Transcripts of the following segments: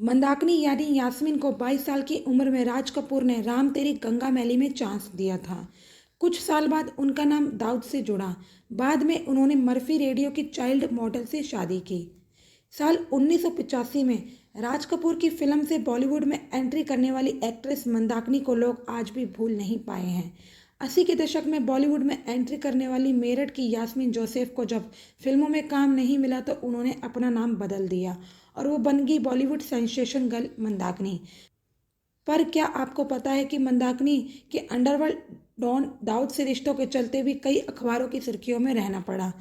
मंदाकिनी यानी यास्मीन को 22 साल की उम्र में राज कपूर ने राम तेरी गंगा मैली में चांस दिया था। कुछ साल बाद उनका नाम दाऊद से जुड़ा। बाद में उन्होंने मर्फी रेडियो की चाइल्ड मॉडल से शादी की। साल 1985 में राज कपूर की फिल्म से बॉलीवुड में एंट्री करने वाली एक्ट्रेस मंदाकिनी को लोग आज भी भूल नहीं पाए हैं। 80 के दशक में बॉलीवुड में एंट्री करने वाली मेरठ की यास्मीन जोसेफ को जब फिल्मों में काम नहीं मिला तो उन्होंने अपना नाम बदल दिया और वो बन गई बॉलीवुड सेंसेशन गर्ल मंदाकिनी। पर क्या आपको पता है कि मंदाकिनी के अंडरवर्ल्ड डॉन दाऊद से रिश्तों के चलते भी कई अखबारों की सुर्खियों में रहना पड़ा।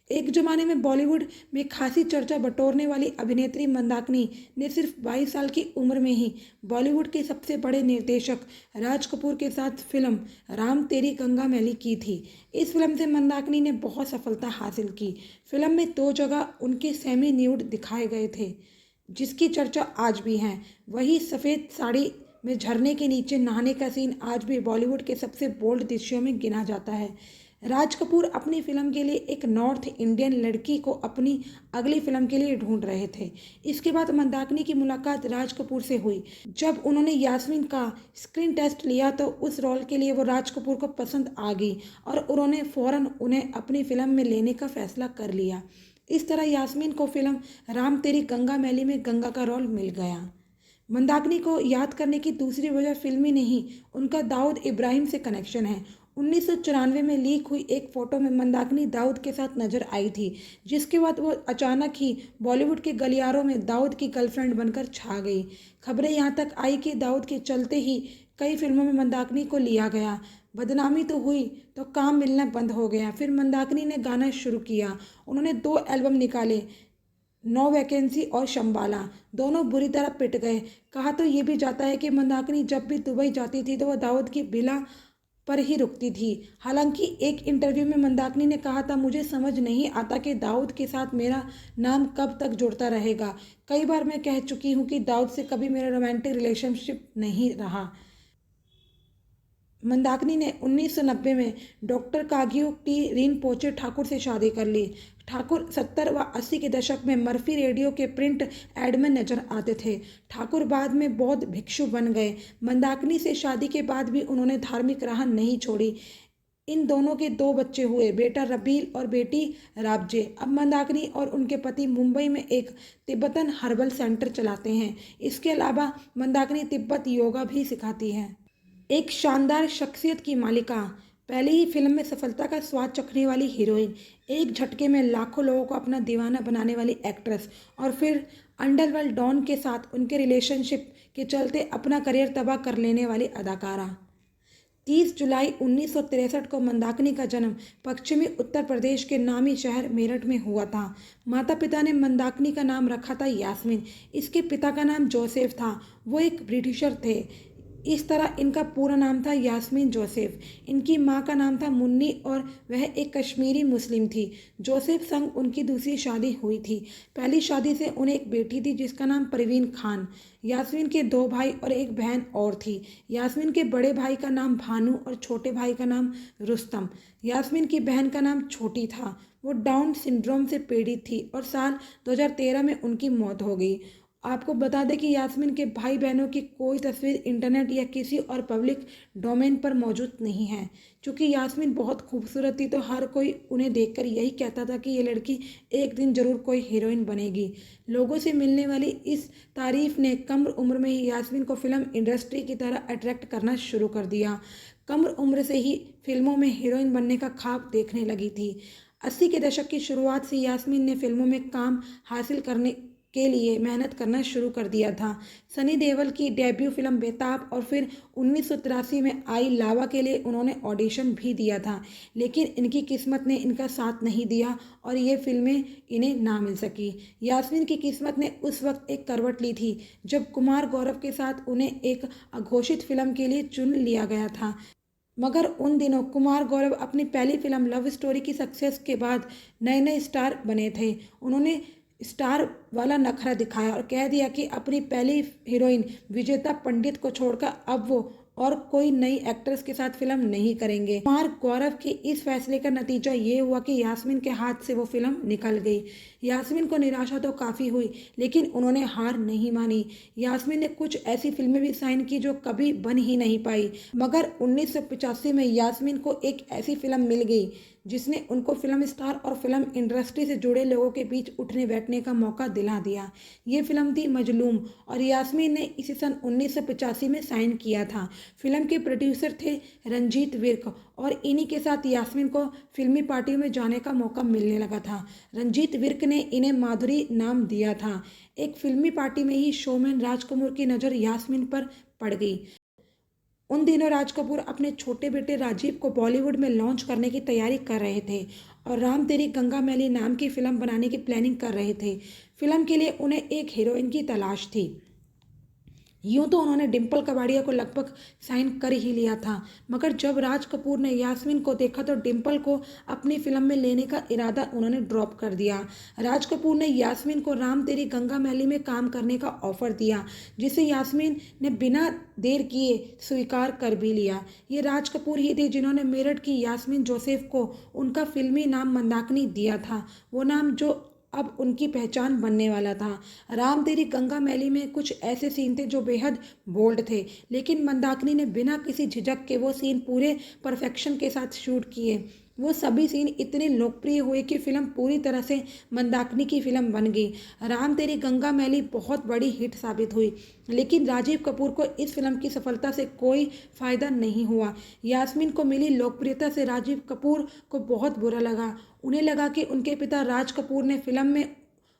एक जमाने में बॉलीवुड में खासी चर्चा बटोरने वाली अभिनेत्री मंदाकिनी ने सिर्फ 22 साल की उम्र में ही बॉलीवुड के सबसे बड़े निर्देशक राज कपूर के साथ फिल्म राम तेरी गंगा मैली की थी। इस फिल्म से मंदाकिनी ने बहुत सफलता हासिल की। फिल्म में 2 जगह उनके सेमी न्यूड दिखाए गए थे जिसकी चर्चा आज भी है। वही सफ़ेद साड़ी में झरने के नीचे नहाने का सीन आज भी बॉलीवुड के सबसे बोल्ड दृश्यों में गिना जाता है। राज कपूर अपनी फिल्म के लिए एक नॉर्थ इंडियन लड़की को अपनी अगली फिल्म के लिए ढूंढ रहे थे। इसके बाद मंदाकिनी की मुलाकात राज कपूर से हुई। जब उन्होंने यास्मीन का स्क्रीन टेस्ट लिया तो उस रोल के लिए वो राज कपूर को पसंद आ गई और उन्होंने फ़ौरन उन्हें अपनी फिल्म में लेने का फैसला कर लिया। इस तरह यास्मीन को फिल्म राम तेरी गंगा मैली में गंगा का रोल मिल गया। मंदाकिनी को याद करने की दूसरी वजह फिल्मी नहीं, उनका दाऊद इब्राहिम से कनेक्शन है। 1994 में लीक हुई एक फ़ोटो में मंदाकिनी दाऊद के साथ नजर आई थी, जिसके बाद वो अचानक ही बॉलीवुड के गलियारों में दाऊद की गर्लफ्रेंड बनकर छा गई। खबरें यहाँ तक आई कि दाऊद के चलते ही कई फिल्मों में मंदाकिनी को लिया गया। बदनामी तो हुई तो काम मिलना बंद हो गया। फिर मंदाकिनी ने गाना शुरू किया। उन्होंने 2 एल्बम निकाले, नो वैकेंसी और शम्बाला। दोनों बुरी तरह पिट गए। कहा तो ये भी जाता है कि मंदाकिनी जब भी दुबई जाती थी तो वह दाऊद की विला पर ही रुकती थी। हालांकि एक इंटरव्यू में मंदाकिनी ने कहा था, मुझे समझ नहीं आता कि दाऊद के साथ मेरा नाम कब तक जुड़ता रहेगा। कई बार मैं कह चुकी हूँ कि दाऊद से कभी मेरा रोमांटिक रिलेशनशिप नहीं रहा। मंदाकिनी ने 1990 में डॉक्टर काग्यू टी रिनपोचे ठाकुर से शादी कर ली। ठाकुर 70 व 80 के दशक में मर्फी रेडियो के प्रिंट एड में नजर आते थे। ठाकुर बाद में बौद्ध भिक्षु बन गए। मंदाकिनी से शादी के बाद भी उन्होंने धार्मिक राह नहीं छोड़ी। इन दोनों के 2 बच्चे हुए, बेटा रबील और बेटी राबजे। अब मंदाकिनी और उनके पति मुंबई में एक तिब्बतन हर्बल सेंटर चलाते हैं। इसके अलावा मंदाकिनी तिब्बत योगा भी सिखाती हैं। एक शानदार शख्सियत की मालिका, पहली ही फिल्म में सफलता का स्वाद चखने वाली हीरोइन, एक झटके में लाखों लोगों को अपना दीवाना बनाने वाली एक्ट्रेस और फिर अंडरवर्ल्ड डॉन के साथ उनके रिलेशनशिप के चलते अपना करियर तबाह कर लेने वाली अदाकारा। 30 जुलाई 1963 को मंदाकिनी का जन्म पश्चिमी उत्तर प्रदेश के नामी शहर मेरठ में हुआ था। माता पिता ने मंदाकिनी का नाम रखा था यास्मीन। इसके पिता का नाम जोसेफ था, वो एक ब्रिटिशर थे। इस तरह इनका पूरा नाम था यास्मीन जोसेफ। इनकी मां का नाम था मुन्नी और वह एक कश्मीरी मुस्लिम थी। जोसेफ संग उनकी दूसरी शादी हुई थी। पहली शादी से उन्हें एक बेटी थी जिसका नाम परवीन खान। यास्मीन के 2 भाई और एक बहन और थी। यास्मीन के बड़े भाई का नाम भानु और छोटे भाई का नाम रुस्तम। यास्मीन की बहन का नाम छोटी था। वो डाउन सिंड्रोम से पीड़ित थी और साल 2013 में उनकी मौत हो गई। आपको बता दें कि यास्मीन के भाई बहनों की कोई तस्वीर इंटरनेट या किसी और पब्लिक डोमेन पर मौजूद नहीं है। क्योंकि यास्मीन बहुत खूबसूरत थी तो हर कोई उन्हें देखकर यही कहता था कि ये लड़की एक दिन ज़रूर कोई हीरोइन बनेगी। लोगों से मिलने वाली इस तारीफ ने कम उम्र में ही यास्मीन को फिल्म इंडस्ट्री की तरह अट्रैक्ट करना शुरू कर दिया। कम उम्र से ही फिल्मों में हीरोइन बनने का ख्वाब देखने लगी थी। 80 के दशक की शुरुआत से यास्मीन ने फिल्मों में काम हासिल करने के लिए मेहनत करना शुरू कर दिया था। सनी देओल की डेब्यू फिल्म बेताब और फिर 1983 में आई लावा के लिए उन्होंने ऑडिशन भी दिया था, लेकिन इनकी किस्मत ने इनका साथ नहीं दिया और ये फिल्में इन्हें ना मिल सकी। यास्मीन की किस्मत ने उस वक्त एक करवट ली थी जब कुमार गौरव के साथ उन्हें एक अघोषित फिल्म के लिए चुन लिया गया था। मगर उन दिनों कुमार गौरव अपनी पहली फिल्म लव स्टोरी की सक्सेस के बाद नए नए स्टार बने थे। उन्होंने स्टार वाला नखरा दिखाया और कह दिया कि अपनी पहली हीरोइन विजेता पंडित को छोड़कर अब वो और कोई नई एक्ट्रेस के साथ फिल्म नहीं करेंगे। कुमार गौरव के इस फैसले का नतीजा ये हुआ कि यास्मीन के हाथ से वो फिल्म निकल गई। यास्मीन को निराशा तो काफ़ी हुई, लेकिन उन्होंने हार नहीं मानी। यास्मीन ने कुछ ऐसी फिल्में भी साइन की जो कभी बन ही नहीं पाई, मगर 1985 में यास्मीन को एक ऐसी फिल्म मिल गई जिसने उनको फिल्म स्टार और फिल्म इंडस्ट्री से जुड़े लोगों के बीच उठने बैठने का मौका दिला दिया। ये फिल्म थी मजलूम, और यास्मीन ने इसे सन 1985 में साइन किया था। फिल्म के प्रोड्यूसर थे रंजीत विर्क, और इन्हीं के साथ यास्मीन को फिल्मी पार्टियों में जाने का मौका मिलने लगा था। रंजीत विर्क ने इन्हें माधुरी नाम दिया था। एक फिल्मी पार्टी में ही शोमैन राज कपूर की नज़र यास्मीन पर पड़ गई। उन दिनों राज कपूर अपने छोटे बेटे राजीव को बॉलीवुड में लॉन्च करने की तैयारी कर रहे थे और राम तेरी गंगा मैली नाम की फिल्म बनाने की प्लानिंग कर रहे थे। फिल्म के लिए उन्हें एक हीरोइन की तलाश थी। यूं तो उन्होंने डिम्पल कबाड़िया को लगभग साइन कर ही लिया था, मगर जब राज कपूर ने यास्मीन को देखा तो डिम्पल को अपनी फिल्म में लेने का इरादा उन्होंने ड्रॉप कर दिया। राज कपूर ने यास्मीन को राम तेरी गंगा मैली में काम करने का ऑफर दिया, जिसे यास्मीन ने बिना देर किए स्वीकार कर भी लिया। ये राज कपूर ही थे जिन्होंने मेरठ की यास्मीन जोसेफ को उनका फिल्मी नाम मंदाकिनी दिया था, वो नाम जो अब उनकी पहचान बनने वाला था। राम तेरी गंगा मैली में कुछ ऐसे सीन थे जो बेहद बोल्ड थे, लेकिन मंदाकिनी ने बिना किसी झिझक के वो सीन पूरे परफेक्शन के साथ शूट किए। वो सभी सीन इतने लोकप्रिय हुए कि फिल्म पूरी तरह से मंदाकिनी की फिल्म बन गई। राम तेरी गंगा मैली बहुत बड़ी हिट साबित हुई, लेकिन राजीव कपूर को इस फिल्म की सफलता से कोई फ़ायदा नहीं हुआ। यास्मीन को मिली लोकप्रियता से राजीव कपूर को बहुत बुरा लगा। उन्हें लगा कि उनके पिता राज कपूर ने फिल्म में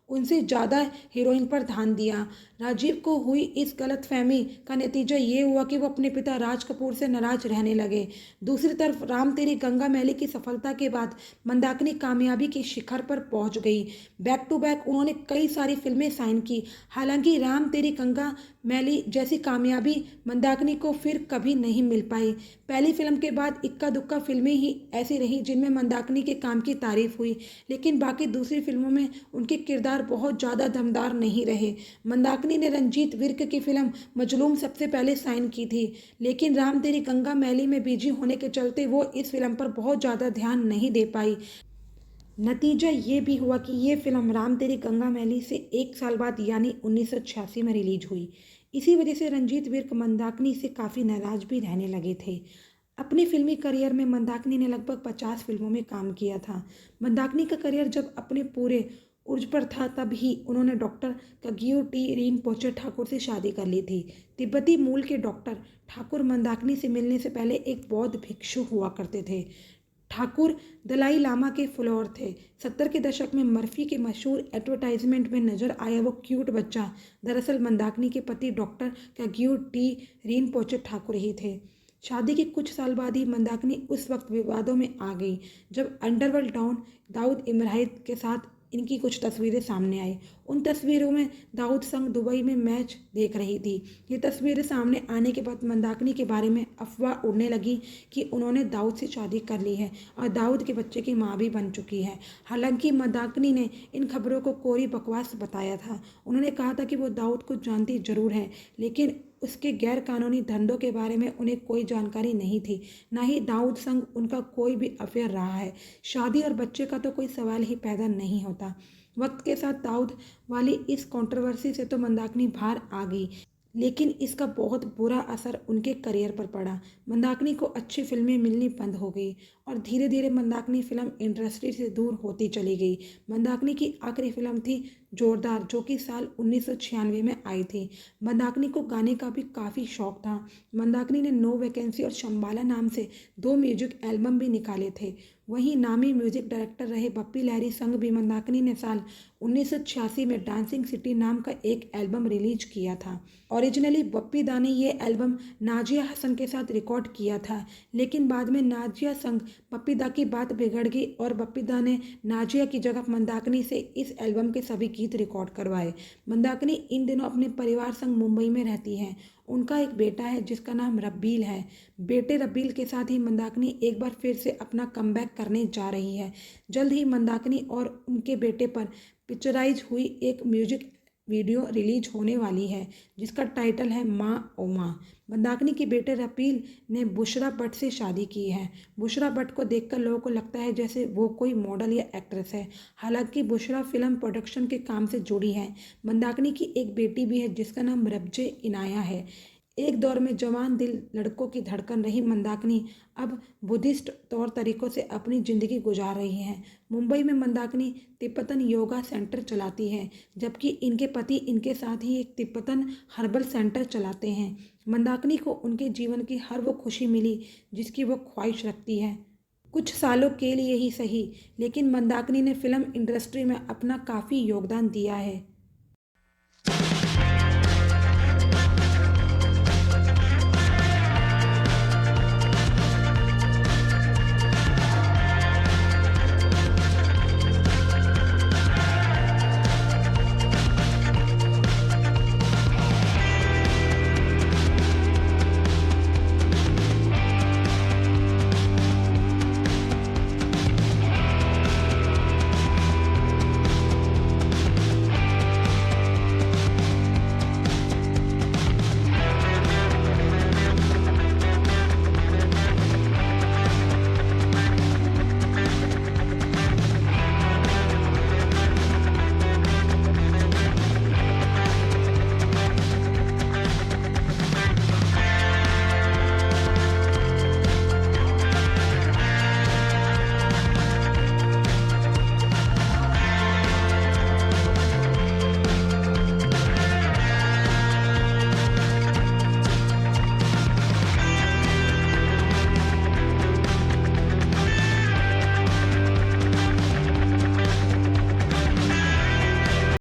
उनसे ज़्यादा हीरोइन पर ध्यान दिया। राजीव को हुई इस गलतफहमी का नतीजा ये हुआ कि वो अपने पिता राज कपूर से नाराज रहने लगे। दूसरी तरफ राम तेरी गंगा मैली की सफलता के बाद मंदाकिनी कामयाबी के शिखर पर पहुंच गई। बैक टू बैक उन्होंने कई सारी फिल्में साइन की। हालांकि राम तेरी गंगा मैली जैसी कामयाबी मंदाकिनी को फिर कभी नहीं मिल पाई। पहली फिल्म के बाद इक्का दुक्का फिल्में ही ऐसी रही जिनमें मंदाकिनी के काम की तारीफ हुई, लेकिन बाकी दूसरी फिल्मों में उनके किरदार बहुत ज़्यादा दमदार नहीं रहे। मंदाकिनी ने रंजीत विर्क की फिल्म मजलूम सबसे पहले साइन की थी, लेकिन राम तेरी गंगा मैली में बिजी होने के चलते वो इस फिल्म पर बहुत ज़्यादा ध्यान नहीं दे पाई। नतीजा ये भी हुआ कि ये फिल्म राम तेरी गंगा मैली से एक साल बाद यानी 1986 में रिलीज हुई। इसी वजह से रंजीत विर्क मंदाकिनी से काफ़ी नाराज भी रहने लगे थे। अपने फिल्मी करियर में मंदाकिनी ने लगभग 50 फिल्मों में काम किया था। मंदाकिनी का करियर जब अपने पूरे उर्ज पर था तब ही उन्होंने डॉक्टर कग्यू टी रिनपोचे ठाकुर से शादी कर ली थी। तिब्बती मूल के डॉक्टर ठाकुर मंदाकिनी से मिलने से पहले एक बौद्ध भिक्षु हुआ करते थे। ठाकुर दलाई लामा के फॉलोअर थे। 70 के दशक में मर्फी के मशहूर एडवर्टाइजमेंट में नजर आया वो क्यूट बच्चा दरअसल मंदाकिनी के पति डॉक्टर कग्यू टी रिनपोचे ठाकुर ही थे। शादी के कुछ साल बाद ही मंदाकिनी उस वक्त विवादों में आ गई जब अंडरवर्ल्ड डॉन दाऊद इब्राहिम के साथ इनकी कुछ तस्वीरें सामने आई। उन तस्वीरों में दाऊद संग दुबई में मैच देख रही थी। ये तस्वीरें सामने आने के बाद मंदाकिनी के बारे में अफवाह उड़ने लगी कि उन्होंने दाऊद से शादी कर ली है और दाऊद के बच्चे की मां भी बन चुकी है। हालांकि मंदाकिनी ने इन खबरों को कोरी बकवास बताया था। उन्होंने कहा था कि वो दाऊद को जानती जरूर है, लेकिन उसके गैर कानूनी धंधों के बारे में उन्हें कोई जानकारी नहीं थी। ना ही दाऊद संग उनका कोई भी अफेयर रहा है। शादी और बच्चे का तो कोई सवाल ही पैदा नहीं होता। वक्त के साथ दाऊद वाली इस कंट्रोवर्सी से तो मंदाकिनी बाहर आ गई, लेकिन इसका बहुत बुरा असर उनके करियर पर पड़ा। मंदाकिनी को अच्छी फिल्में मिलनी बंद हो गई और धीरे धीरे मंदाकिनी फिल्म इंडस्ट्री से दूर होती चली गई। मंदाकिनी की आखिरी फिल्म थी जोरदार, जो कि साल 1996 में आई थी। मंदाकिनी को गाने का भी काफ़ी शौक था। मंदाकिनी ने नो वैकेंसी और शंबाला नाम से 2 म्यूजिक एल्बम भी निकाले थे। वहीं नामी म्यूजिक डायरेक्टर रहे बप्पी लहरी संग भी मंदाकिनी ने साल 1986 में डांसिंग सिटी नाम का एक एल्बम रिलीज किया था। ओरिजिनली बप्पी दा ने ये एल्बम नाजिया हसन के साथ रिकॉर्ड किया था, लेकिन बाद में नाजिया संग बप्पी दा की बात बिगड़ गई और बप्पी दा ने नाजिया की जगह मंदाकिनी से इस एल्बम के सभी गीत रिकॉर्ड करवाए। मंदाकिनी इन दिनों अपने परिवार संग मुंबई में रहती हैं। उनका एक बेटा है जिसका नाम रब्बील है। बेटे रब्बील के साथ ही मंदाकिनी एक बार फिर से अपना कमबैक करने जा रही है। जल्द ही मंदाकिनी और उनके बेटे पर पिक्चराइज हुई एक म्यूजिक वीडियो रिलीज होने वाली है जिसका टाइटल है माँ ओ माँ। मंदाकिनी के बेटे रपील ने बुशरा भट्ट से शादी की है। बुशरा भट्ट को देखकर लोगों को लगता है जैसे वो कोई मॉडल या एक्ट्रेस है। हालांकि बुशरा फिल्म प्रोडक्शन के काम से जुड़ी है। मंदाकिनी की एक बेटी भी है जिसका नाम रब्जे इनाया है। एक दौर में जवान दिल लड़कों की धड़कन रही मंदाकिनी अब बुद्धिस्ट तौर तरीकों से अपनी ज़िंदगी गुजार रही हैं। मुंबई में मंदाकिनी तिब्बतन योगा सेंटर चलाती है जबकि इनके पति इनके साथ ही एक तिब्बतन हर्बल सेंटर चलाते हैं। मंदाकिनी को उनके जीवन की हर वो खुशी मिली जिसकी वो ख्वाहिश रखती है। कुछ सालों के लिए ही सही, लेकिन मंदाकिनी ने फिल्म इंडस्ट्री में अपना काफ़ी योगदान दिया है।